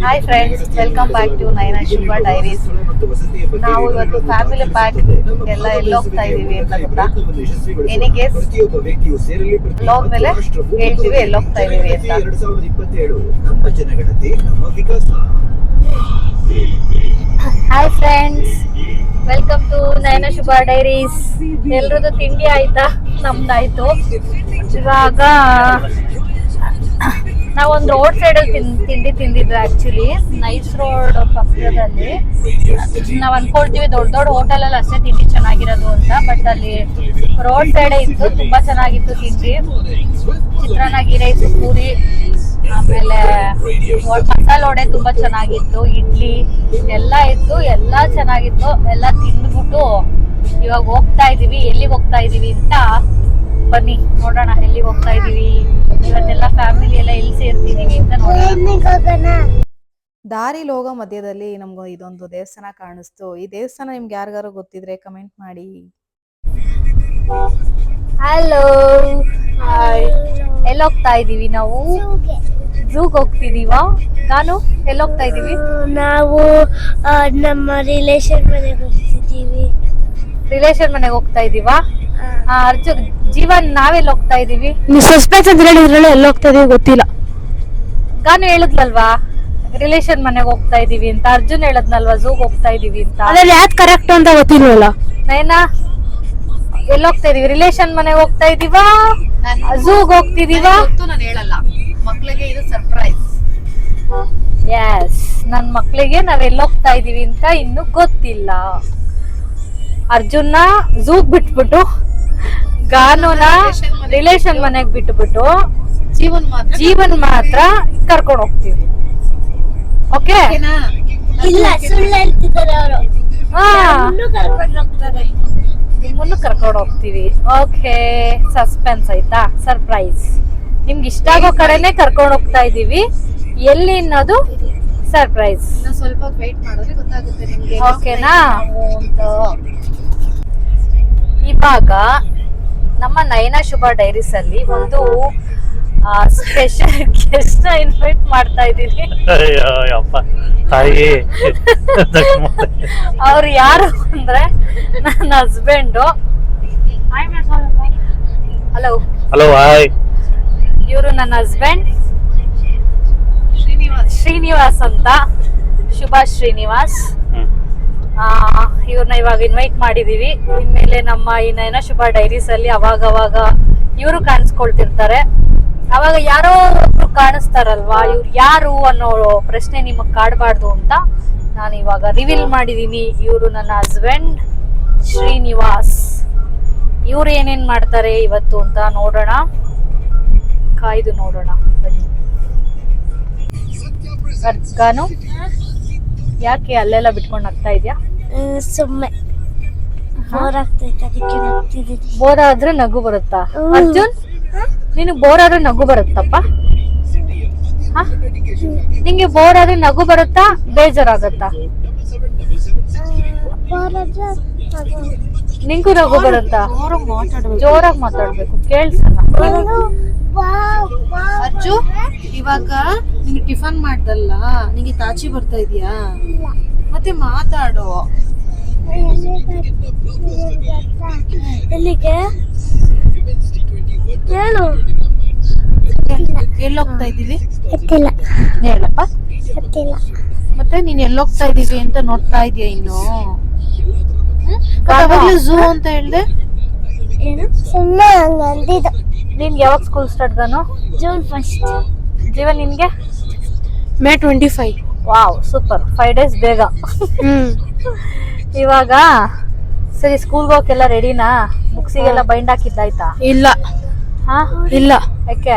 Hi friends, welcome back to Naina Shubha diaries. ನಾವು ಇವತ್ತು family pack ಎಲ್ಲ ಹೋಗ್ತಾ ಇದೀವಿ ಅಂತ ಗೊತ್ತಾ? ಏನಿಗೆ ಬ್ಲಾಗ್ ಮೇಲೆ ಹೇಳ್ತೀವಿ ಹೋಗ್ತಾ ಇದೀವಿ ಅಂತ. Hi friends, welcome to Naina Shubha diaries. ಎಲ್ರದ್ದು ತಿಂಡಿ ಆಯ್ತಾ? ನಮ್ದಾಯ್ತು. ಇವಾಗ ನಾವೊಂದು ರೋಡ್ ಸೈಡ್ ಅಲ್ಲಿ ತಿಂಡಿ ತಿಂದಿದ್ವಿ. ಆಕ್ಚುಲಿ ನೈಸ್ ರೋಡ್ ಪಕ್ಕದಲ್ಲಿ ನಾವ್ ಅನ್ಕೊಳ್ತೀವಿ ದೊಡ್ಡ ದೊಡ್ಡ ಹೋಟೆಲ್ ಅಲ್ಲಿ ಅಷ್ಟೇ ತಿಂಡಿ ಚೆನ್ನಾಗಿರೋದು ಅಂತ, ಬಟ್ ಅಲ್ಲಿ ರೋಡ್ ಸೈಡ್ ಇತ್ತು, ತುಂಬಾ ಚೆನ್ನಾಗಿತ್ತು ತಿಂಡಿ. ಚಿತ್ರಾನ್ನ, ಗೀ ರೈಸ್, ಪೂರಿ, ಆಮೇಲೆ ಮಸಾಲ ವಡೆ ತುಂಬಾ ಚೆನ್ನಾಗಿತ್ತು, ಇಡ್ಲಿ ಎಲ್ಲ ಇತ್ತು, ಎಲ್ಲ ಚೆನ್ನಾಗಿತ್ತು. ಎಲ್ಲ ತಿಂದ್ಬಿಟ್ಟು ಇವಾಗ ಹೋಗ್ತಾ ಇದೀವಿ. ಎಲ್ಲಿಗೆ ಹೋಗ್ತಾ ಇದೀವಿ ಅಂತ ಬನ್ನಿ ನೋಡೋಣ. ಎಲ್ಲಿ ಹೋಗ್ತಾ ಇದೀವಿ ಇವತ್ತೆಲ್ಲ ಫ್ಯಾಮಿಲಿ ಎಲ್ಲ ಎಲ್ಲಿ ಸೇರ್ತಿದೀವಿ ಅಂತ ನೋಡೋಣ. ದಾರಿಲಿ ಹೋಗೋ ಮಧ್ಯದಲ್ಲಿ ನಮ್ಗೆ ಇದೊಂದು ದೇವಸ್ಥಾನ ಕಾಣಿಸ್ತು. ಈ ದೇವಸ್ಥಾನ ನಿಮ್ಗೆ ಯಾರಿಗಾರು ಗೊತ್ತಿದ್ರೆ ಕಮೆಂಟ್ ಮಾಡಿ. Hello, hi. ಎಲ್ಲಿ ಹೋಗ್ತಾ ಇದೀವಿ ನಾವು? ಝೂಗ್ ಹೋಗ್ತಿದೀವಾ? ನಾನು ಎಲ್ಲಿ ಹೋಗ್ತಾ ಇದೀವಿ? ನಾವು ನಮ್ಮ ರಿಲೇಷನ್ ಮನೆಗೆ ಹೋಗ್ತಿದೀವಿ. ರಿಲೇಷನ್ ಮನೆಗೆ ಹೋಗ್ತಾ ಇದೀವಾ? ಅರ್ಜುನ್, ಜೀವನ್, ನಾವೆಲ್ಲಿ ಹೋಗ್ತಾ ಇದೀವಿ? ಸಸ್ಪೆನ್ಸ್ ಅಂತ ಹೇಳಿದ್ರಲ್ಲ, ಎಲ್ಲಿ ಹೋಗ್ತಾ ಇದೀವಿ ಗೊತ್ತಿಲ್ಲ. ಗಾನು ಹೇಳಿದ್ಲಲ್ವಾ ರಿಲೇಷನ್ ಮನೆಗೆ ಹೋಗ್ತಾ ಇದೀವಿ ಅಂತ. ಅರ್ಜುನ್ ಹೇಳದ್ನಲ್ವಾ ಝೂಗ್ ಹೋಗ್ತಾ ಇದೀವಿ ಅಂತ. ಅದ್ರಲ್ಲಿ ಯಾವ್ದು ಕರೆಕ್ಟ್ ಅಂತ ಗೊತ್ತಿಲ್ವಲ್ಲ. ನೈನಾ ಎಲ್ಲಿ ಹೋಗ್ತಾ ಇದೀವಿ? ರಿಲೇಷನ್ ಮನೆಗೆ ಹೋಗ್ತಾ ಇದೀವಾ, ಝೂಗ್ ಹೋಗ್ತಿದೀವಾ? ನಾನು ಹೇಳಲ್ಲ, ಮಕ್ಳಿಗೆ ಇದು ಸರ್ಪ್ರೈಸ್. ಎಸ್, ನನ್ ಮಕ್ಳಿಗೆ ನಾವ್ ಎಲ್ಲಿ ಹೋಗ್ತಾ ಇದೀವಿ ಅಂತ ಇನ್ನು ಗೊತ್ತಿಲ್ಲ. ಅರ್ಜುನ್ನ ಝೂಗ್ ಬಿಟ್ಬಿಟ್ಟು, ಗಾನುನ ರಿಲೇಷನ್ ಮನೆಗ್ ಬಿಟ್ಬಿಟ್ಟು, ಜೀವನ್ ಮಾತ್ರ ಕರ್ಕೊಂಡು ಹೋಗ್ತೀವಿ. ಓಕೆ? ಇಲ್ಲ, ಸುಳ್ಳು ಹೇಳ್ತಿದ್ದಾರೆ ಅವರು. ನಿಮ್ಮನ್ನು ಕರ್ಕೊಂಡು ಹೋಗ್ತೀವಿ. ಓಕೆ, ಸಸ್ಪೆನ್ಸ್ ಆಯ್ತಾ? ಸರ್ಪ್ರೈಸ್. ನಿಮ್ಗೆ ಇಷ್ಟ ಆಗೋ ಕಡೆನೆ ಕರ್ಕೊಂಡು ಹೋಗ್ತಾ ಇದೀವಿ. ಎಲ್ಲಿ ಅನ್ನೋದು ಸರ್ಪ್ರೈಸ್. ಸ್ವಲ್ಪ ವೇಟ್ ಮಾಡಿದ್ರೆ ಗೊತ್ತಾಗುತ್ತೆ ನಿಮ್ಗೆ. ಓಕೆನಾ? ಇವಾಗ ನಮ್ಮ ನೈನಾ ಶುಭ ಡೈರೀಸ್ ಅಲ್ಲಿ ಒಂದು ಸ್ಪೆಷಲ್ ಗೆಸ್ಟ್ ಇನ್ವೈಟ್ ಮಾಡ್ತಾ ಇದೀನಿ. ಅವ್ರು ಯಾರು ಅಂದ್ರೆ ನನ್ನ ಹಸ್ಬೆಂಡ್. Hello hello, hi. ಇವರು ನನ್ನ ಹಸ್ಬೆಂಡ್ ಶ್ರೀನಿವಾಸ್ ಅಂತ, ಸುಭಾಷ್ ಶ್ರೀನಿವಾಸ್. ಇವ್ರನ್ನ ಇವಾಗ ಇನ್ವೈಟ್ ಮಾಡಿದೀವಿ. ಇನ್ಮೇಲೆ ನಮ್ಮ ಈ ನೈನಾ ಶುಭ ಡೈರೀಸ್ ಅಲ್ಲಿ ಅವಾಗ ಇವರು ಕಾಣಿಸ್ಕೊಳ್ತಿರ್ತಾರೆ. ಅವಾಗ ಯಾರೋ ಒಬ್ರು ಕಾಣಿಸ್ತಾರಲ್ವಾ, ಇವ್ರು ಯಾರು ಅನ್ನೋ ಪ್ರಶ್ನೆ ನಿಮಗ್ ಕಾಡಬಾರ್ದು ಅಂತ ನಾನು ಇವಾಗ ರಿವೀಲ್ ಮಾಡಿದೀನಿ. ಇವರು ನನ್ನ ಹಸ್ಬೆಂಡ್ ಶ್ರೀನಿವಾಸ್. ಇವ್ರು ಏನೇನ್ ಮಾಡ್ತಾರೆ ಇವತ್ತು ಅಂತ ನೋಡೋಣ, ಕಾಯ್ದು ನೋಡೋಣ ಬನ್ನಿ. ಗಾನು, ಯಾಕೆ ಅಲ್ಲೆಲ್ಲ ಬಿಟ್ಕೊಂಡು ಆಗ್ತಾ ಇದ್ಯಾ? ಸುಮ್ಮನೆ ಬೋರ್ ಆಗ್ತೈತೆ, ಅದಕ್ಕೆ ಹೋಗ್ತಿದ್ದೀನಿ. ಬೋರ್ ಆದ್ರೆ ನಗು ಬರುತ್ತಾ? ಅರ್ಜುನ್, ನಿನಗೆ ಬೋರ್ ಆದ್ರೆ ನಗು ಬರುತ್ತಪ್ಪ? ನಿಂಗೆ ಬೋರ್ ಆದ್ರೆ ನಗು ಬರುತ್ತಾ, ಬೇಜಾರಾಗತ್ತಾ? ನಿಂಗೂ ನಗು ಬರುತ್ತಾ? ಜೋರಾಗಿ ಮಾತಾಡ್ಬೇಕು, ಕೇಳ್ಸಲ್ಲ. ಅಜ್ಜು, ಇವಾಗ ನಿಂಗೆ ಟಿಫನ್ ಮಾಡ್ದಲ್ಲ, ನಿಂಗೆ ತಾಚಿ ಬರ್ತಾ ಇದೀಯಾ? ಮತ್ತೆ ಮಾತಾಡು. ಎಲ್ಲಿಗೆ ಹೇಳು. ಎಲ್ಲಿ ಹೋಗ್ತಾ ಇದೀವಿ? ಗೊತ್ತಿಲ್ಲ. ಹೇಳಪ್ಪ. ಗೊತ್ತಿಲ್ಲ. ಮತ್ತೆ ನೀನ್ ಎಲ್ಲಿ ಹೋಗ್ತಾ ಇದೀವಿ ಅಂತ ನೋಡ್ತಾ ಇದೀಯ ಇನ್ನು? ಝೂ ಅಂತ ಹೇಳ್ದೆ. ಏನು ಸುಮ್ಮನೆ ಹಂಗ ಅಂದಿದ್ದು. ನಿನ್ಗೆ ಯಾವಾಗ ಸ್ಕೂಲ್ ಸ್ಟಾರ್ಟ್ ಗಾನು? ಜೂನ್ 1. ಜೀವನ್, ನಿನ್ಗೆ May 25. Wow, super. 5 days ಬೇಗ. ಇವಾಗ ಸರಿ, ಸ್ಕೂಲ್ಗೆ ಹೋಗಕ್ಕೆಲ್ಲ ರೆಡಿನಾ? ಬುಕ್ಸಿಗೆಲ್ಲ ಬೈಂಡ್ ಹಾಕಿದ್ದಾಯ್ತಾ? ಇಲ್ಲ ಇಲ್ಲ, ಯಾಕೆ?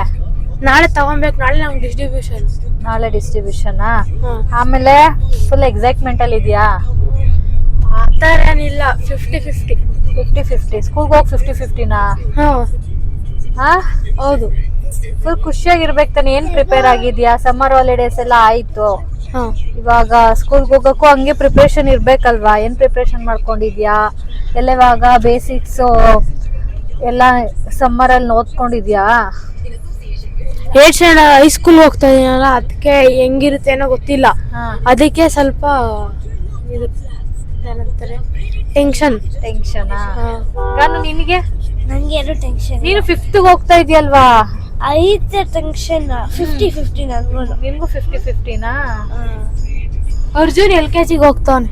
ನಾಳೆ ತಗೊಬೇಕು. ನಾಳೆ ನಮ್ಗೆ ಡಿಸ್ಟ್ರಿಬ್ಯೂಷನ್. ನಾಳೆ ಡಿಸ್ಟ್ರಿಬ್ಯೂಷನ್. ಆಮೇಲೆ ಫುಲ್ ಎಕ್ಸೈಟ್ಮೆಂಟ್ ಅಲ್ಲಿ ಇದೆಯಾ? ಆ ಥರ ಏನಿಲ್ಲ, 50-50. 50-50. ಸ್ಕೂಲ್ಗೆ ಹೋಗಿ 50-50ನಾ? ಹೌದು. ಫುಲ್ ಖುಷಿಯಾಗಿರ್ಬೇಕು ತಾನೆ. ಏನ್ ಪ್ರಿಪೇರ್ ಆಗಿದ್ಯಾ? ಸಮ್ಮರ್ ಹಾಲಿಡೇಸ್ ಎಲ್ಲ ಆಯ್ತು, ಇವಾಗ ಸ್ಕೂಲ್ಗೆ ಹೋಗಕ್ಕೂ ಹಂಗೆ ಪ್ರಿಪರೇಷನ್ ಇರ್ಬೇಕಲ್ವಾ? ಏನ್ ಪ್ರಿಪರೇಷನ್ ಮಾಡ್ಕೊಂಡಿದ್ಯಾ? ಎಲ್ಲ ಇವಾಗ ಬೇಸಿಕ್ಸ್ ಎಲ್ಲ ಸಮ್ಮರ್ ಅಲ್ಲಿ ಓದ್ಕೊಂಡಿದ್ಯಾ? ಏಟ್ ಸ್ಟ್ಯಾಂಡರ್ಡ್ ಹೈಸ್ಕೂಲ್ ಹೋಗ್ತಾ ಇದೀನಲ್ಲ, ಅದಕ್ಕೆ ಹೆಂಗಿರುತ್ತೆ ಏನೋ ಗೊತ್ತಿಲ್ಲ. ಅದಕ್ಕೆ ಸ್ವಲ್ಪ ಇದು ಏನಂತಾರೆ ಟೆನ್ಷನ್. ಗಾನು ನಿನಗೆ? ನಂಗೆ ಎರಡು ಟೆನ್ಷನ್. ನೀನು 5th ಹೋಗ್ತಾ ಇದೆಯಲ್ವಾ? ಐತೆ ಟೆನ್ಷನ್ 50-50 ನನಗೂ. ನಿಮ್ಗೂ 50-50ನಾ? ಅರ್ಜುನ್ LKG ಹೋಗ್ತಾನೆ.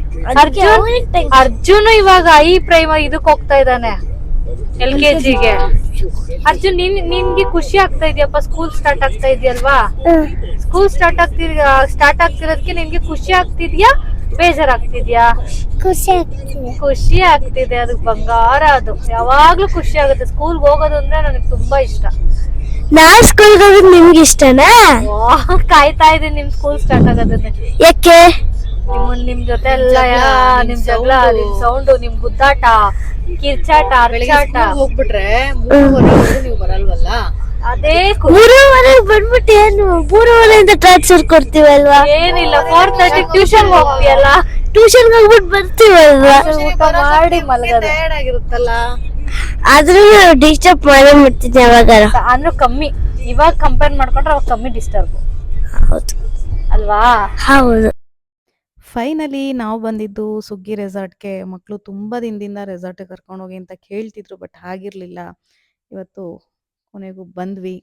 ಅರ್ಜುನ್ ಇವಾಗ ಇದಕ್ಕೆ ಹೋಗ್ತಾ ಇದ್ದಾನೆ, LKGಗೆ. ಅರ್ಜುನ್ ನಿನ್ಗೆ ಖುಷಿ ಆಗ್ತಾ ಇದೆಯಪ್ಪ, ಸ್ಕೂಲ್ ಸ್ಟಾರ್ಟ್ ಆಗ್ತಾ ಇದೆಯಲ್ವಾ? ಸ್ಕೂಲ್ ಸ್ಟಾರ್ಟ್ ಆಗ್ತಿರೋದಕ್ಕೆ ನಿನ್ಗೆ ಖುಷಿ ಆಗ್ತಿದ್ಯಾ, ಬೇಜಾರಾಗ್ತಿದ್ಯಾ? ಖುಷಿ ಆಗ್ತಿದೆ. ಅದು ಬಂಗಾರ, ಅದು ಯಾವಾಗ್ಲೂ ಖುಷಿ ಆಗುತ್ತೆ. ಸ್ಕೂಲ್ಗೆ ಹೋಗೋದು ಅಂದ್ರೆ ನನಗೆ ತುಂಬಾ ಇಷ್ಟ. ನಾನ್ ಸ್ಕೂಲ್ಗೆ ಹೋಗೋದು ನಿಮ್ಗೆ ಇಷ್ಟನಾ? ಕಾಯ್ತಾ ಇದೀನಿ ನಿಮ್ ಸ್ಕೂಲ್ ಸ್ಟಾರ್ಟ್ ಆಗೋದನ್ನ. ಯಾಕೆ? ನಿಮ್ ಜೊತೆ ಎಲ್ಲ ನಿಮ್ ಜಗಳ, ನಿಮ್ ಸೌಂಡು, ನಿಮ್ ಗುದ್ದಾಟ, ಕಿರ್ಚಾಟ, ಅರ್ಚಾಟ. ಹೋಗ್ಬಿಟ್ರೆ 3:30 ನೀವು ಬರಲ್ವಲ್ಲ? ಅದೇ 3:30 ಬಂದ್ಬಿಟ್ಟು ಏನು 3:30 ಟ್ರಾನ್ಸ್ಫರ್ ಕೊಡ್ತೀವಲ್ವಾ? ಏನಿಲ್ಲ, 4:30 ಟ್ಯೂಷನ್ ಹೋಗ್ತೀಯಲ್ಲ, ಟ್ಯೂಷನ್ ಹೋಗ್ಬಿಟ್ಟು ಬರ್ತೀವಲ್ವಾ? ಊಟ ಮಾಡಿ ಮಲಗೋದು. ಟಯರ್ಡ್ ಆಗಿರುತ್ತಲ್ಲ, ಆದ್ರೂ ಡಿಸ್ಟರ್ಬ್ ಮಾಡೇ ಮಾಡ್ತಿದ್ದೆ ಅವಾಗ. ಅಂದ್ರೆ ಕಮ್ಮಿ, ಇವಾಗ ಕಂಪೇರ್ ಮಾಡ್ಕೊಂಡ್ರೆ ಅವಾಗ ಕಮ್ಮಿ ಡಿಸ್ಟರ್ಬ್. ಹೌದು ಅಲ್ವಾ? ಹೌದು. ಫೈನಲಿ ನಾವು ಬಂದಿದ್ದು ಸುಗ್ಗಿ ರೆಸಾರ್ಟ್ಗೆ. ಮಕ್ಕಳು ತುಂಬ ದಿನದಿಂದ ರೆಸಾರ್ಟಿಗೆ ಕರ್ಕೊಂಡೋಗಿ ಅಂತ ಕೇಳ್ತಿದ್ರು, ಬಟ್ ಆಗಿರಲಿಲ್ಲ. ಇವತ್ತು ಕೊನೆಗೂ ಬಂದ್ವಿ.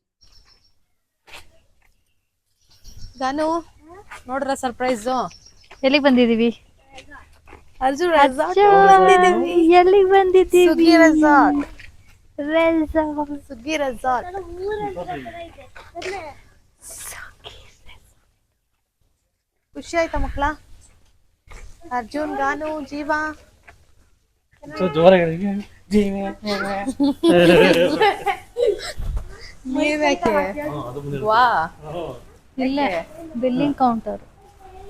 ಗಾನು ನೋಡ್ರ ಸರ್ಪ್ರೈಸು. ಎಲ್ಲಿಗೆ ಬಂದಿದೀವಿ? ಅರ್ಜುನ್ ಎಲ್ಲಿಗೆ ಬಂದಿದ್ದೀವಿ? ಸುಗ್ಗಿ ರೆಸಾರ್ಟ್. ಸುಗ್ಗಿ ರೆಸಾರ್ಟ್. ಖುಷಿ ಆಯ್ತಾ ಮಕ್ಳ? ಅರ್ಜುನ್, ಗಾನು, ಜೀವ ವಾ, ಇಲ್ಲೇ ಬಿಲ್ಲಿಂಗ್ ಕೌಂಟರ್.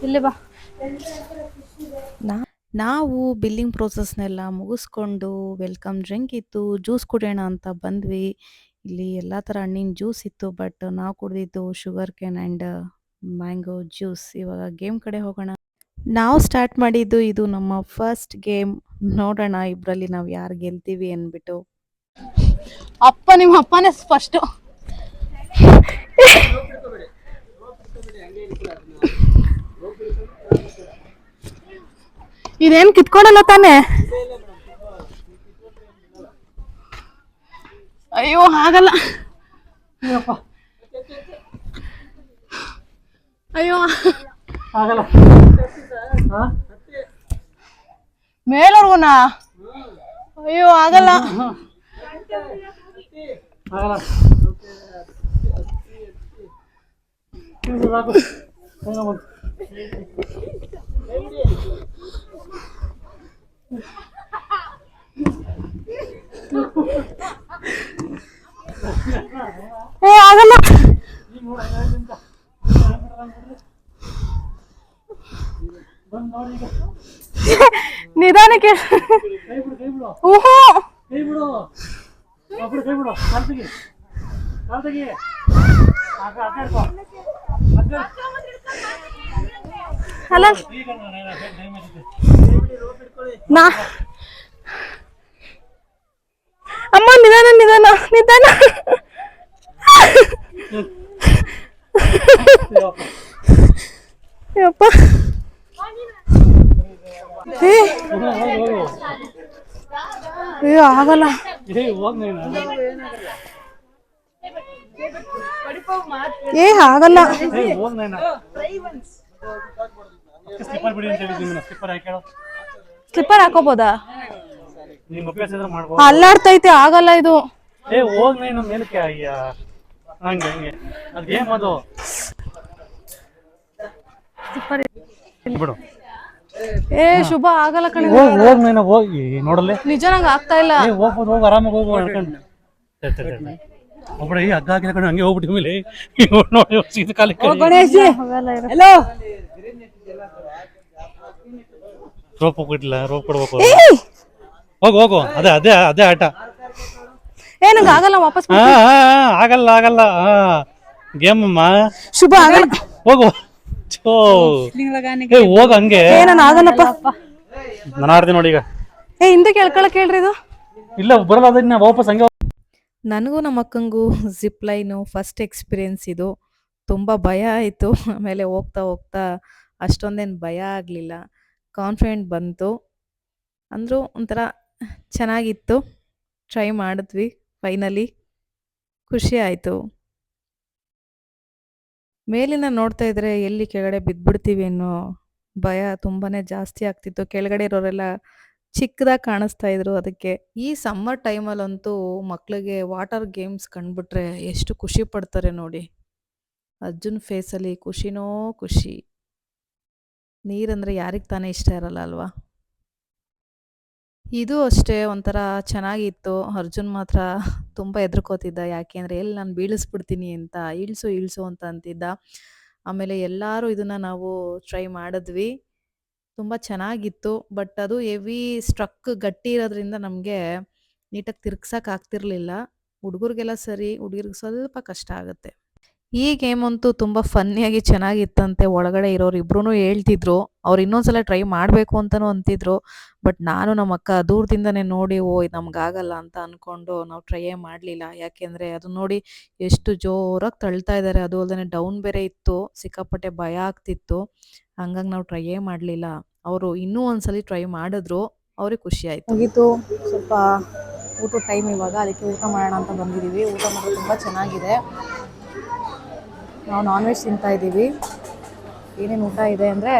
ಇಲ್ಲೇ ಬಾ. ನಾವು ಬಿಲ್ಲಿಂಗ್ ಪ್ರೋಸೆಸ್ನೆಲ್ಲ ಮುಗಿಸ್ಕೊಂಡು ವೆಲ್ಕಮ್ ಡ್ರಿಂಕ್ ಇತ್ತು, ಜ್ಯೂಸ್ ಕುಡಿಯೋಣ ಅಂತ ಬಂದ್ವಿ. ಇಲ್ಲಿ ಎಲ್ಲ ಥರ ಹಣ್ಣಿನ ಜ್ಯೂಸ್ ಇತ್ತು, ಬಟ್ ನಾವು ಕುಡಿದಿದ್ದು sugar cane and mango juice. ಇವಾಗ ಗೇಮ್ ಕಡೆ ಹೋಗೋಣ. ನಾವು ಸ್ಟಾರ್ಟ್ ಮಾಡಿದ್ದು ಇದು ನಮ್ಮ ಫಸ್ಟ್ ಗೇಮ್. ನೋಡೋಣ ಇಬ್ಬರಲ್ಲಿ ನಾವು ಯಾರು ಗೆಲ್ತೀವಿ ಅಂದ್ಬಿಟ್ಟು. ನಿಮ್ಮ ಅಪ್ಪನೇ ಫಸ್ಟ್. ಇದೇನ್ ಕಿತ್ಕೊಡಲ್ಲ ತಾನೆ? ಅಯ್ಯೋ ಆಗಲ್ಲ. ಅಯ್ಯೋ ಮೇಲವ್ರಿಗುನಾ? ಅಯ್ಯೋ ಆಗಲ್ಲ. ಆಗಲ್ಲ. ನಿಧಾನಕ್ಕೆ. ಅಲ್ಲ ಅಮ್ಮ, ನಿಧಾನ ನಿಧಾನ ನಿಧಾನ. ಯಪ್ಪ, ಅಯ್ಯೋ ಆಗಲ್ಲ. ಆಗಲ್ಲ. ಸ್ಲಿಪ್ಪರ್ ಹಾಕೋಬೋದಾ? ಅಲ್ಲಾಡ್ತೈತೆ, ಆಗಲ್ಲ ಇದು. ಶುಭ ಆಗಲ್ಲ ಕಣೆ. ನೋಡಲ್ಲ, ನಿಜ ನಂಗೆ ಆಗ್ತಾ ಇಲ್ಲ. ಹೋಗ್ ಆರಾಮಾಗಿ ಹೋಗು ಅನ್ಕೊಂಡು ಒಬ್ಬಡ ಈ ಹಗ್ಗ ಹಾಕಿದ ಕಡೆ ಹಂಗೆ ಹೋಗ್ಬಿಟ್ಟು ಮೇಲೆ ನೋಡಿ ಸೀದ ಕಾಲಿ ರೋಪ್ ಹೋಗಿಲ್ಲ, ರೋಪ್ ಕೊಡ್ಬೇಕು. ಹೋಗು ಹೋಗು, ಅದೇ ಅದೇ ಅದೇ ಆಟ. ನಂಗೆ ಆಗಲ್ಲ, ವಾಪಸ್ ಆಗಲ್ಲ ಆಗಲ್ಲ. ಗೇಮ್ ಅಮ್ಮ, ಶುಭ ಆಗಲ್ಲ. ಹೋಗು ಹೋಗ ಹಂಗೆ. ಆಗಲ್ಲಪ್ಪ, ನಾನು ಆಡ್ತೀನಿ ನೋಡಿ ಈಗ. ಹಿಂದೆ ಕೇಳ್ಕೊಳಕ್ ಹೇಳ್ರಿ. ಇದು ಇಲ್ಲ ಬರಲ್ಲ, ಅದನ್ನ ವಾಪಸ್ ಹಂಗೆ ನನಗೂ ನಮ್ಮ ಅಕ್ಕಂಗೂ ಜಿಪ್ ಲೈನು ಫಸ್ಟ್ ಎಕ್ಸ್ಪೀರಿಯೆನ್ಸ್ ಇದು. ತುಂಬ ಭಯ ಆಯಿತು. ಆಮೇಲೆ ಹೋಗ್ತಾ ಹೋಗ್ತಾ ಅಷ್ಟೊಂದೇನು ಭಯ ಆಗಲಿಲ್ಲ. ಕಾನ್ಫಿಡೆಂಟ್ ಬಂತು. ಅಂದರೂ ಒಂಥರ ಚೆನ್ನಾಗಿತ್ತು. ಟ್ರೈ ಮಾಡಿದ್ವಿ ಫೈನಲಿ. ಖುಷಿ ಆಯಿತು. ಮೇಲಿಂದ ನೋಡ್ತಾ ಇದ್ರೆ ಎಲ್ಲಿ ಕೆಳಗಡೆ ಬಿದ್ದುಬಿಡ್ತೀವಿ ಅನ್ನೋ ಭಯ ತುಂಬಾ ಜಾಸ್ತಿ ಆಗ್ತಿತ್ತು. ಕೆಳಗಡೆ ಇರೋರೆಲ್ಲ ಚಿಕ್ಕದಾಗಿ ಕಾಣಿಸ್ತಾ ಇದ್ರು ಅದಕ್ಕೆ. ಈ ಸಮ್ಮರ್ ಟೈಮಲ್ಲಂತೂ ಮಕ್ಕಳಿಗೆ ವಾಟರ್ ಗೇಮ್ಸ್ ಕಂಡುಬಿಟ್ರೆ ಎಷ್ಟು ಖುಷಿ ಪಡ್ತಾರೆ ನೋಡಿ. ಅರ್ಜುನ್ ಫೇಸಲ್ಲಿ ಖುಷಿನೋ ಖುಷಿ. ನೀರಂದರೆ ಯಾರಿಗೆ ತಾನೇ ಇಷ್ಟ ಇರಲ್ಲ ಅಲ್ವಾ? ಇದು ಅಷ್ಟೇ ಒಂಥರ ಚೆನ್ನಾಗಿತ್ತು. ಅರ್ಜುನ್ ಮಾತ್ರ ತುಂಬ ಹೆದರ್ಕೋತಿದ್ದ. ಯಾಕೆಂದರೆ ಎಲ್ಲಿ ನಾನು ಬೀಳಿಸ್ಬಿಡ್ತೀನಿ ಅಂತ. ಇಳಿಸು ಇಳಿಸು ಅಂತ ಅಂತಿದ್ದ. ಆಮೇಲೆ ಎಲ್ಲರೂ ಇದನ್ನು ನಾವು ಟ್ರೈ ಮಾಡಿದ್ವಿ. ತುಂಬ ಚೆನ್ನಾಗಿತ್ತು. ಬಟ್ ಅದು ಹೆವಿ ಸ್ಟ್ರಕ್ ಗಟ್ಟಿ ಇರೋದ್ರಿಂದ ನಮಗೆ ನೀಟಾಗಿ ತಿರ್ಗ್ಸಕ್ಕೆ ಆಗ್ತಿರ್ಲಿಲ್ಲ. ಹುಡುಗರಿಗೆಲ್ಲ ಸರಿ, ಹುಡುಗರಿಗೆ ಸ್ವಲ್ಪ ಕಷ್ಟ ಆಗುತ್ತೆ. ಈ ಗೇಮ್ ಅಂತೂ ತುಂಬ ಫನ್ನಿಯಾಗಿ ಚೆನ್ನಾಗಿತ್ತಂತೆ. ಒಳಗಡೆ ಇರೋರು ಇಬ್ರೂ ಹೇಳ್ತಿದ್ರು. ಅವ್ರು ಇನ್ನೊಂದ್ಸಲ ಟ್ರೈ ಮಾಡಬೇಕು ಅಂತಲೂ ಅಂತಿದ್ರು. ಬಟ್ ನಾನು ನಮ್ಮ ಅಕ್ಕ ದೂರದಿಂದನೇ ನೋಡಿ ಇದು ನಮಗಾಗಲ್ಲ ಅಂತ ಅಂದ್ಕೊಂಡು ನಾವು ಟ್ರೈಯೇ ಮಾಡಲಿಲ್ಲ. ಯಾಕೆಂದರೆ ಅದು ನೋಡಿ ಎಷ್ಟು ಜೋರಾಗಿ ತಳ್ತಾ ಇದ್ದಾರೆ. ಅದು ಅಲ್ಲದೆ ಡೌನ್ ಬೇರೆ ಇತ್ತು. ಸಿಕ್ಕಾಪಟ್ಟೆ ಭಯ ಆಗ್ತಿತ್ತು. ಹಂಗಾಗಿ ನಾವು ಟ್ರೈಯೇ ಮಾಡಲಿಲ್ಲ. ಅವರು ಇನ್ನೂ ಒಂದ್ಸಲಿ ಟ್ರೈ ಮಾಡಿದ್ರು. ಅವ್ರಿಗೆ ಖುಷಿ ಆಯಿತು. ಮುಗೀತು. ಸ್ವಲ್ಪ ಊಟದ ಟೈಮ್ ಇವಾಗ, ಅದಕ್ಕೆ ಊಟ ಮಾಡೋಣ ಅಂತ ಬಂದಿದ್ದೀವಿ. ಊಟ ಮಾತ್ರ ತುಂಬ ಚೆನ್ನಾಗಿದೆ. ನಾವು ನಾನ್ ವೆಜ್ ತಿಂತಾ ಇದ್ದೀವಿ. ಏನೇನು ಊಟ ಇದೆ ಅಂದರೆ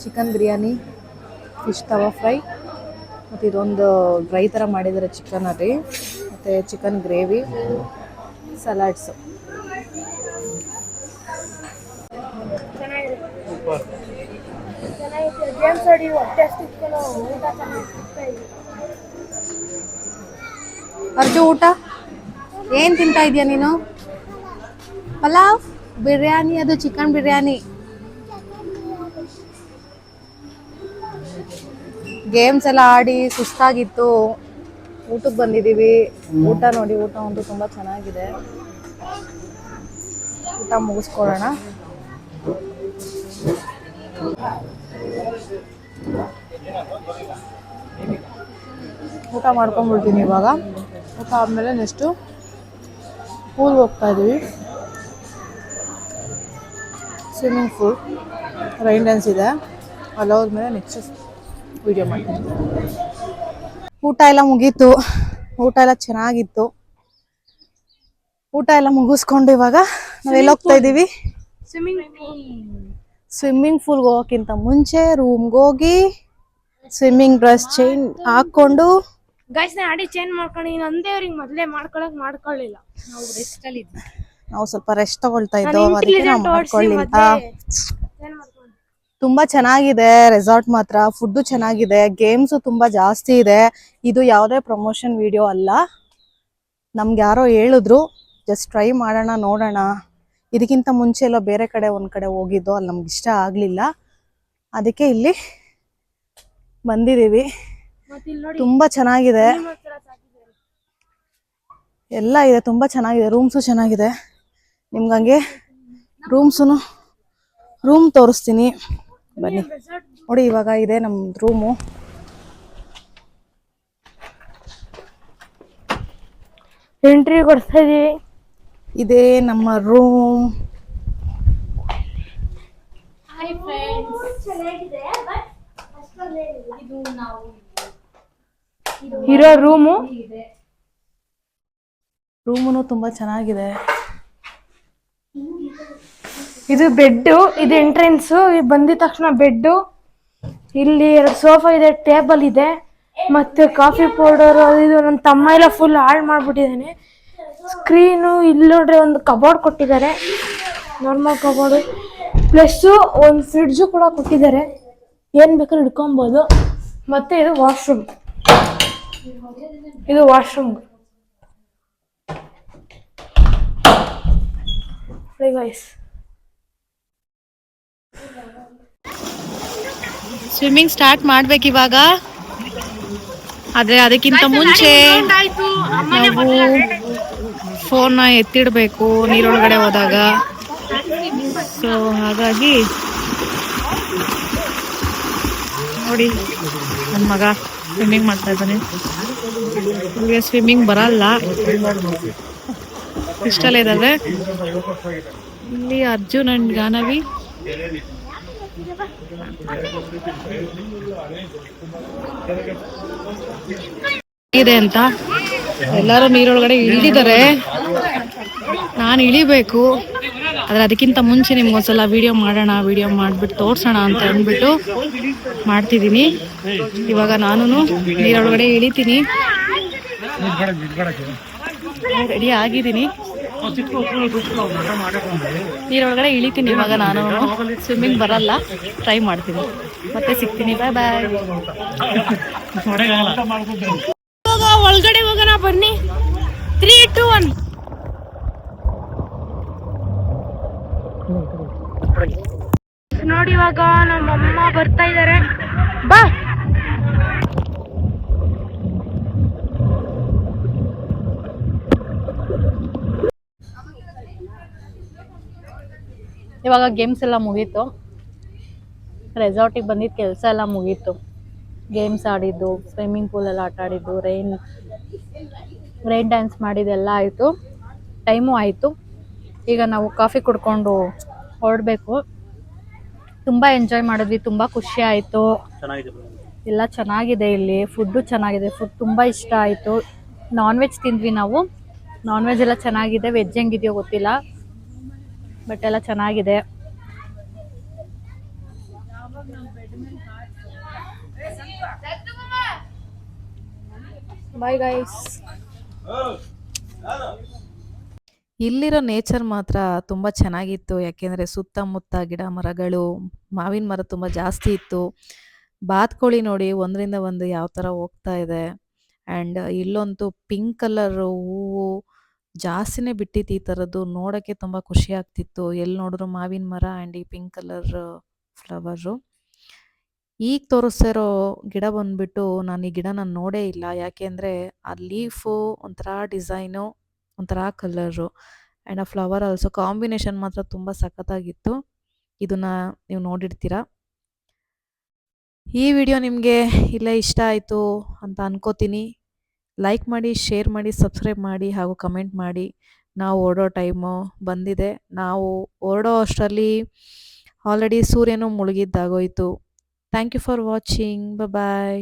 ಚಿಕನ್ ಬಿರಿಯಾನಿ, ಫಿಶ್ ತವಾ ಫ್ರೈ, ಮತ್ತು ಇದೊಂದು ಡ್ರೈ ಥರ ಮಾಡಿದ್ದಾರೆ ಚಿಕನಲ್ಲಿ, ಮತ್ತು ಚಿಕನ್ ಗ್ರೇವಿ, ಸಲಾಡ್ಸು. ಅರ್ಜು ಊಟ ಏನು ತಿಂತಾ ಇದೆಯಾ ನೀನು? ಪಲಾವ್, ಬಿರಿಯಾನಿ, ಅದು ಚಿಕನ್ ಬಿರಿಯಾನಿ. ಗೇಮ್ಸ್ ಎಲ್ಲ ಆಡಿ ಸುಸ್ತಾಗಿತ್ತು. ಊಟಕ್ಕೆ ಬಂದಿದ್ದೀವಿ. ಊಟ ನೋಡಿ, ಊಟ ಒಂದು ತುಂಬ ಚೆನ್ನಾಗಿದೆ. ಊಟ ಮುಗಿಸ್ಕೊಳ್ಳೋಣ. ಊಟ ಮಾಡ್ಕೊಂಡ್ಬಿಡ್ತೀನಿ ಇವಾಗ. ಊಟ ಆದಮೇಲೆ ನೆಕ್ಸ್ಟು ಪೂಲ್ಗೆ ಹೋಗ್ತಾ ಇದ್ದೀವಿ. ಸ್ವಿಮ್ಮಿಂಗ್ ಪೂಲ್, ರೈನ್ ಡ್ಯಾನ್ಸ್ ಇದೆ. ಅಲ್ಲೋದ್ಮೇಲೆ ನೆಕ್ಸ್ಟ್ ವಿಡಿಯೋ ಮಾಡ್ತೀನಿ. ಊಟ ಎಲ್ಲ ಮುಗೀತು. ಊಟ ಎಲ್ಲ ಚೆನ್ನಾಗಿತ್ತು. ಊಟ ಎಲ್ಲ ಮುಗಿಸ್ಕೊಂಡು ಇವಾಗ ನಾವೆಲ್ಲ ಹೋಗ್ತಾ ಇದ್ದೀವಿ? ಸ್ವಿಮ್ಮಿಂಗ್ ಪೂಲ್ಗೆ ಹೋಗೋಕ್ಕಿಂತ ಮುಂಚೆ ರೂಮ್ಗೆ ಹೋಗಿ ಸ್ವಿಮ್ಮಿಂಗ್ ಡ್ರೆಸ್ ಚೇಂಜ್ ಹಾಕ್ಕೊಂಡು ಗೈಸ್ ನಾ ಆಡಿ ಚೇಂಜ್ ಮಾಡ್ಕೊಂಡು ನಂದೇ ಅವ್ರಿಗೆ ಮೊದಲೇ ಮಾಡ್ಕೊಳ್ಳಿಲ್ಲ. ನಾವು ಸ್ವಲ್ಪ ರೆಸ್ಟ್ ತಗೊಳ್ತಾ ಇದ್ದೋ, ಅದಕ್ಕೆ ನಾವು ಮಾಡ್ಕೊಳ್ಳಿಲ್ಲ. ತುಂಬಾ ಚೆನ್ನಾಗಿದೆ ರೆಸಾರ್ಟ್ ಮಾತ್ರ. ಫುಡ್ ಚೆನ್ನಾಗಿದೆ. ಗೇಮ್ಸ್ ತುಂಬಾ ಜಾಸ್ತಿ ಇದೆ. ಇದು ಯಾವುದೇ ಪ್ರಮೋಷನ್ ವಿಡಿಯೋ ಅಲ್ಲ. ನಮ್ಗೆ ಯಾರೋ ಹೇಳಿದ್ರು, ಜಸ್ಟ್ ಟ್ರೈ ಮಾಡೋಣ ನೋಡೋಣ. ಇದಕ್ಕಿಂತ ಮುಂಚೆ ಎಲ್ಲ ಬೇರೆ ಕಡೆ ಒಂದ್ ಕಡೆ ಹೋಗಿದ್ದು, ಅಲ್ಲಿ ನಮ್ಗೆ ಇಷ್ಟ ಆಗ್ಲಿಲ್ಲ. ಅದಕ್ಕೆ ಇಲ್ಲಿ ಬಂದಿದ್ದೀವಿ. ತುಂಬಾ ಚೆನ್ನಾಗಿದೆ, ಎಲ್ಲ ಇದೆ, ತುಂಬಾ ಚೆನ್ನಾಗಿದೆ. ರೂಮ್ಸು ಚೆನ್ನಾಗಿದೆ. ನಿಮ್ಗಂಗೆ ರೂಮ್ ತೋರಿಸ್ತೀನಿ ಬನ್ನಿ. ನೋಡಿ, ಇವಾಗ ಇದೆ ನಮ್ಮ ರೂಮು. ಎಂಟ್ರಿ ಕೊಡ್ತಾ ಇದೀವಿ. ಇದೇ ನಮ್ಮ ರೂಮ್. ಇರೋ ರೂಮು ತುಂಬಾ ಚೆನ್ನಾಗಿದೆ. ಇದು ಬೆಡ್, ಇದು ಎಂಟ್ರೆನ್ಸ್. ಬಂದಿದ ತಕ್ಷಣ ಬೆಡ್, ಇಲ್ಲಿ 2 ಸೋಫಾ ಇದೆ, ಟೇಬಲ್ ಇದೆ, ಮತ್ತೆ ಕಾಫಿ ಪೌಡರ್ ಅದು ಇದು. ನನ್ನ ತಮ್ಮ ಎಲ್ಲ ಫುಲ್ ಹಾಳು ಮಾಡ್ಬಿಟ್ಟಿದ್ದಾನೆ. ಸ್ಕ್ರೀನು ಇಲ್ಲಿ ನೋಡ್ರೆ ಒಂದು ಕಬೋರ್ಡ್ ಕೊಟ್ಟಿದ್ದಾರೆ, ನಾರ್ಮಲ್ ಕಬೋರ್ಡು. ಪ್ಲಸ್ ಒಂದು ಫ್ರಿಡ್ಜು ಕೂಡ ಕೊಟ್ಟಿದ್ದಾರೆ, ಏನ್ ಬೇಕಾದ್ರೂ ಇಟ್ಕೊಬೋದು. ಮತ್ತೆ ಇದು ವಾಶ್ರೂಮ್. ಗೈಸ್, ಸ್ವಿಮ್ಮಿಂಗ್ ಸ್ಟಾರ್ಟ್ ಮಾಡ್ಬೇಕು ಇವಾಗ. ಆದ್ರೆ ಅದಕ್ಕಿಂತ ಮುಂಚೆ ನಾವು ಫೋನ್ನ ಎತ್ತಿಡ್ಬೇಕು ನೀರೊಳಗಡೆ ಹೋದಾಗ. ಸೊ ಹಾಗಾಗಿ ನೋಡಿ, ನನ್ನ ಮಗ ಸ್ವಿಮ್ಮಿಂಗ್ ಮಾಡ್ತಾ ಇದ್ದಾನೆ. ನಿಮಗೆ ಸ್ವಿಮ್ಮಿಂಗ್ ಬರಲ್ಲ ಇಷ್ಟೆಲ್ಲ ಇದಾವೆ. ಇಲ್ಲಿ ಅರ್ಜುನ್ ಅಂಡ್ ಜಾಹ್ನವಿ ಇದೆ ಅಂತ ಎಲ್ಲರೂ ನೀರೊಳಗಡೆ ಇಳಿದಿದ್ದಾರೆ. ನಾನು ಇಳಿಬೇಕು, ಆದರೆ ಅದಕ್ಕಿಂತ ಮುಂಚೆ ನಿಮ್ಗೊಂದ್ಸಲ ವಿಡಿಯೋ ಮಾಡೋಣ, ವಿಡಿಯೋ ಮಾಡಿಬಿಟ್ಟು ತೋರಿಸೋಣ ಅಂತ ಅಂದ್ಬಿಟ್ಟು ಮಾಡ್ತಿದ್ದೀನಿ. ಇವಾಗ ನಾನು ನೀರೊಳಗಡೆ ಇಳಿತೀನಿ, ರೆಡಿ ಆಗಿದ್ದೀನಿ, ನೀರೊಳಗಡೆ ಇಳಿತೀನಿ. ಇವಾಗ ನಾನು ಸ್ವಿಮ್ಮಿಂಗ್ ಬರಲ್ಲ, ಟ್ರೈ ಮಾಡ್ತೀನಿ, ಮತ್ತೆ ಸಿಗ್ತೀನಿ. ಬಾಯ್ ಬಾಯ್. ಒಳಗಡೆ ಹೋಗೋಣ ಬನ್ನಿ. 3, 2, 1. ನೋಡಿ ಇವಾಗ ನಮ್ಮಮ್ಮ ಬರ್ತಾ ಇದ್ದಾರೆ. ಬಾ. ಇವಾಗ ಗೇಮ್ಸ್ ಎಲ್ಲ ಮುಗೀತು, ರೆಸಾರ್ಟಿಗೆ ಬಂದಿದ್ದು ಕೆಲಸ ಎಲ್ಲ ಮುಗೀತು. ಗೇಮ್ಸ್ ಆಡಿದ್ದು, ಸ್ವಿಮ್ಮಿಂಗ್ ಪೂಲೆಲ್ಲ ಆಟ ಆಡಿದ್ದು, ರೈನ್ ಡ್ಯಾನ್ಸ್ ಮಾಡಿದ್ದೆಲ್ಲ ಆಯಿತು, ಟೈಮು ಆಯಿತು. ಈಗ ನಾವು ಕಾಫಿ ಕುಡ್ಕೊಂಡು ಹೊರಡಬೇಕು. ತುಂಬ ಎಂಜಾಯ್ ಮಾಡಿದ್ವಿ, ತುಂಬ ಖುಷಿ ಆಯಿತು, ಎಲ್ಲ ಚೆನ್ನಾಗಿದೆ. ಇಲ್ಲಿ ಫುಡ್ಡು ಚೆನ್ನಾಗಿದೆ, ಫುಡ್ ತುಂಬ ಇಷ್ಟ ಆಯಿತು. ನಾನ್ ವೆಜ್ ತಿಂದ್ವಿ ನಾವು, ನಾನ್ ವೆಜ್ ಎಲ್ಲ ಚೆನ್ನಾಗಿದೆ, ವೆಜ್ ಹೆಂಗಿದೆಯೋ ಗೊತ್ತಿಲ್ಲ, ಬಟ್ ಎಲ್ಲ ಚೆನ್ನಾಗಿದೆ. Bye guys. ಇಲ್ಲಿರೋ ನೇಚರ್ ಮಾತ್ರ ತುಂಬ ಚೆನ್ನಾಗಿತ್ತು. ಯಾಕೆಂದರೆ ಸುತ್ತಮುತ್ತ ಗಿಡ ಮರಗಳು, ಮಾವಿನ ಮರ ತುಂಬ ಜಾಸ್ತಿ ಇತ್ತು. ಬಾತುಕೋಳಿ ನೋಡಿ ಒಂದರಿಂದ ಒಂದು ಯಾವ ಥರ ಹೋಗ್ತಾ ಇದೆ. ಆ್ಯಂಡ್ ಇಲ್ಲಂತೂ ಪಿಂಕ್ ಕಲರ್ ಹೂವು ಜಾಸ್ತಿನೇ ಬಿಟ್ಟಿತ್ತು. ಈ ಥರದ್ದು ನೋಡೋಕ್ಕೆ ತುಂಬ ಖುಷಿ ಆಗ್ತಿತ್ತು. ಎಲ್ಲಿ ನೋಡಿದ್ರು ಮಾವಿನ ಮರ ಆ್ಯಂಡ್ ಈ ಪಿಂಕ್ ಕಲರ್ ಫ್ಲವರು. ಈಗ ತೋರಿಸ್ತಾ ಇರೋ ಗಿಡ ಬಂದ್ಬಿಟ್ಟು ನಾನು ಈ ಗಿಡ ನಾನು ನೋಡೇ ಇಲ್ಲ. ಯಾಕೆಂದರೆ ಆ ಲೀಫು ಒಂಥರ ಡಿಸೈನು, ಒಂಥರ ಕಲರು ಆ್ಯಂಡ್ ಆ ಫ್ಲವರ್ ಆಲ್ಸೋ ಕಾಂಬಿನೇಷನ್ ಮಾತ್ರ ತುಂಬ ಸಖತ್ತಾಗಿತ್ತು. ಇದನ್ನು ನೀವು ನೋಡಿರ್ತೀರ. ಈ ವಿಡಿಯೋ ನಿಮಗೆ ಇಲ್ಲೇ ಇಷ್ಟ ಆಯಿತು ಅಂತ ಅನ್ಕೋತೀನಿ. ಲೈಕ್ ಮಾಡಿ, ಶೇರ್ ಮಾಡಿ, ಸಬ್ಸ್ಕ್ರೈಬ್ ಮಾಡಿ ಹಾಗೂ ಕಮೆಂಟ್ ಮಾಡಿ. ನಾವು ಹೊರಡೋ ಟೈಮು ಬಂದಿದೆ. ನಾವು ಹೊರಡೋ ಅಷ್ಟರಲ್ಲಿ ಆಲ್ರೆಡಿ ಸೂರ್ಯನೂ ಮುಳುಗಿದ್ದಾಗೋಯಿತು. Thank you for watching. Bye.